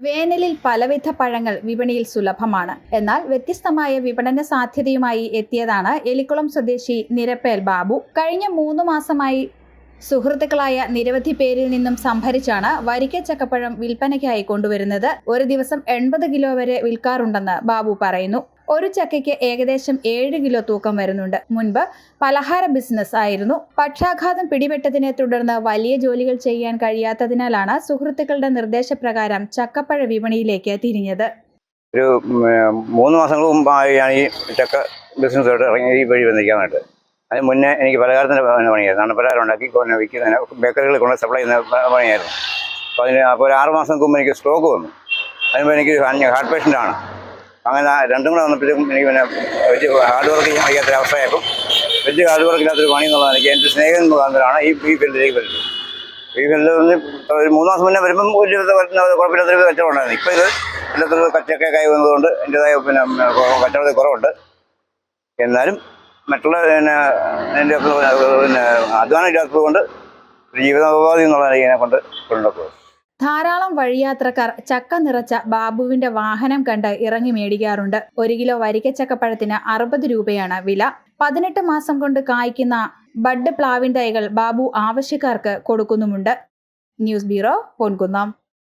വേനലിൽ പലവിധ പഴങ്ങൾ വിപണിയിൽ സുലഭമാണ്. എന്നാൽ വ്യത്യസ്തമായ വിപണന സാധ്യതയുമായി എത്തിയതാണ് എലിക്കുളം സ്വദേശി നിരപ്പേൽ ബാബു. കഴിഞ്ഞ 3 മാസമായി സുഹൃത്തുക്കളായ നിരവധി പേരിൽ നിന്നും സംഭരിച്ചാണ് വരിക്കച്ചക്കപ്പഴം വിൽപ്പനയ്ക്കായി കൊണ്ടുവരുന്നത്. ഒരു ദിവസം 80 കിലോ വരെ വിൽക്കാറുണ്ടെന്ന് ബാബു പറയുന്നു. ഒരു ചക്കയ്ക്ക് ഏകദേശം 7 കിലോ തൂക്കം വരുന്നുണ്ട്. മുൻപ് പലഹാര ബിസിനസ് ആയിരുന്നു. പക്ഷാഘാതം പിടിപെട്ടതിനെ തുടർന്ന് വലിയ ജോലികൾ ചെയ്യാൻ കഴിയാത്തതിനാലാണ് സുഹൃത്തുക്കളുടെ നിർദ്ദേശപ്രകാരം ചക്കപ്പഴ വിപണിയിലേക്ക് തിരിഞ്ഞത്. ഒരു 3 മാസങ്ങൾക്ക് മുമ്പാണ് ഈ ചക്ക ബിസിനസ്സോട്ട് ഇറങ്ങി ഈ വഴി വന്നിരിക്കാനായിട്ട്. അതിന് മുന്നേ എനിക്ക് പലഹാരത്തിൻ്റെ പണിയായിരുന്നു. നാണപ്പലഹാരം ഉണ്ടാക്കി വിൽക്കുന്നതിന് ബേക്കറികളിൽ കൊണ്ട് സപ്ലൈ ചെയ്യുന്ന പണിയായിരുന്നു. അപ്പോൾ ഒരു 6 മാസം മുമ്പ് എനിക്ക് സ്ട്രോക്ക് വന്നു. അതിനുമ്പോൾ എനിക്ക് ഹാർട്ട് പേഷ്യൻ്റാണ്. അങ്ങനെ രണ്ടും കൂടെ വന്നപ്പോഴേക്കും എനിക്ക് വലിയ ഹാർഡ് വർക്ക് ചെയ്യാൻ വയ്യാത്തൊരവസ്ഥയായപ്പോൾ വലിയ ഹാർഡ് വർക്ക് ഇല്ലാത്തൊരു പണി എന്നുള്ളത് എനിക്ക് എൻ്റെ സ്നേഹം മുഖാന്തരമാണ് ഈ ഫീൽഡിലേക്ക് വരുന്നത്. ഈ ഫീൽഡിൽ വന്ന് ഒരു 3 മാസം മുന്നേ വരുമ്പം വലിയ കുഴപ്പമില്ലാത്തൊരു കച്ചവടം ഉണ്ടായിരുന്നു. ഇപ്പോൾ ഇത് എല്ലാത്തിനും കച്ചൊക്കെ വന്നതുകൊണ്ട് എൻ്റെതായ കച്ചവടത്തിൽ കുറവുണ്ട്. എന്നാലും മറ്റുള്ള എൻ്റെ അധ്വാനം ഇല്ലാത്തത് കൊണ്ട് ജീവിതോപാധി എന്നുള്ളതാണ് ഇതിനെ കൊണ്ട് കൊണ്ടുപോകുന്നത്. ധാരാളം വഴിയാത്രക്കാർ ചക്ക നിറച്ച ബാബുവിന്റെ വാഹനം കണ്ട് ഇറങ്ങി മേടിക്കാറുണ്ട്. 1 കിലോ വരിക്കച്ചക്കപ്പഴത്തിന് 60 രൂപയാണ് വില. 18 മാസം കൊണ്ട് കായ്ക്കുന്ന ബഡ് പ്ലാവിൻ തൈകൾ ബാബു ആവശ്യക്കാർക്ക് കൊടുക്കുന്നുമുണ്ട്. News bureau, Ponkunnam.